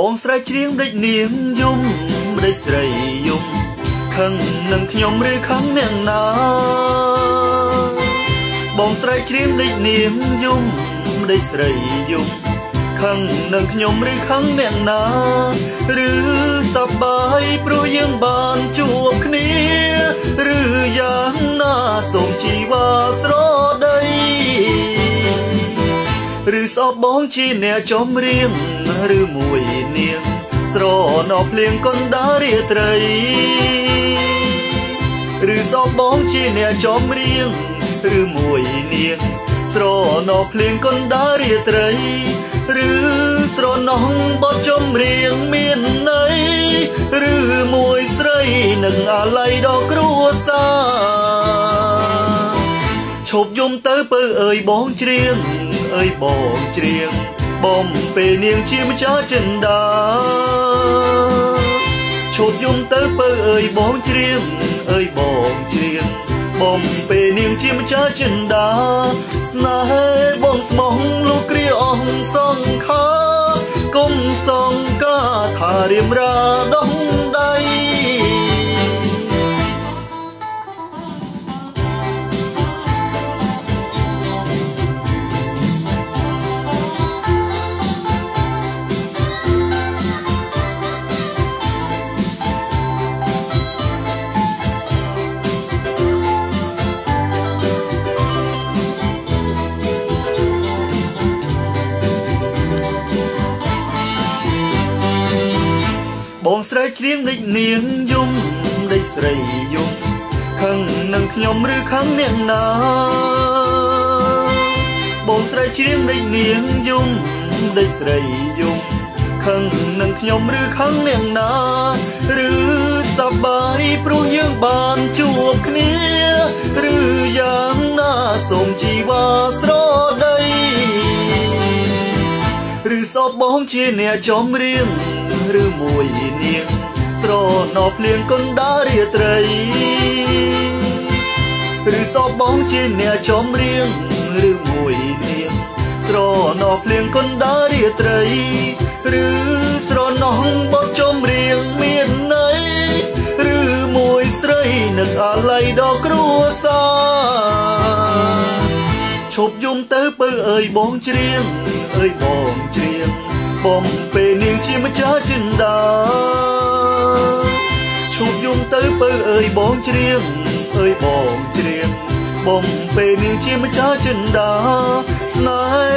បងស្រីច្រៀងដូចនាងយំដូចស្រីយំខឹងនឹងខ្ញុំឬខឹងអ្នកណាបងស្រីច្រៀងដូចនាងយំដូចស្រីយំខឹងនឹងខ្ញុំឬខឹងអ្នកណាឬសប្បាយព្រោះយើងបានជួបគ្នាឬយ៉ាងណាសូមជីវ៉ាស្រដីឬសោកបងជាអ្នកចំរៀងឬមួយនាងស្រណោភ្លៀងកណ្ដាលរាត្រីឬសោកបងជាអ្នកចំរៀងឬមួយនាងស្រណោភ្លៀងកណ្ដាលរាត្រីឬស្រណោះបទចំរៀងមានន័យឬមួយស្រីនឹងអាល័យដល់គ្រួសារឈប់យំទៅពើអើយបងច្រៀងអើយបងច្រៀងបំពេលនាងជាម្ចាស់ចិន្តាឈប់យំទៅពើអើយបងច្រៀងអើយបងច្រៀងបំពេលនាងជាម្ចាស់ចិន្តាស្នេហ៍បងស្មោះលោកគ្រាអស់សង្ខារគុំសង្ការថារៀមរាដោះដៃបងស្រីច្រៀងដូចនាងយំដូចស្រីយំខឹងនឹងខ្ញុំឬខឹងអ្នកណាបងស្រីច្រៀងដូចនាងយំដូចស្រីយំខឹងនឹងខ្ញុំឬខឹងអ្នកណាឬសប្បាយព្រោះយើងបានជួបគ្នាឬយ៉ាងណាសូមជីវ៉ាស្រដីឬសោកបងជាអ្នកចំរៀងឬមួយនាងស្រណោភ្លៀងកណ្ដាលរាត្រីឬសោកបងជាអ្នកចំរៀងឬមួយនាងស្រណោភ្លៀងកណ្ដាលរាត្រីឬស្រណោះបទចំរៀងមានន័យឬមួយស្រីនឹកអាល័យដល់គ្រួសារឈប់យំទៅពើអើយបងច្រៀងអើយបងច្រៀងបំពេលនាងជាម្ចាស់ចិន្តាឈប់យំទៅពើអើយបងច្រៀងអើយបងច្រៀងបំពេលនាងជាម្ចាស់ចិន្តាស្នេហ៍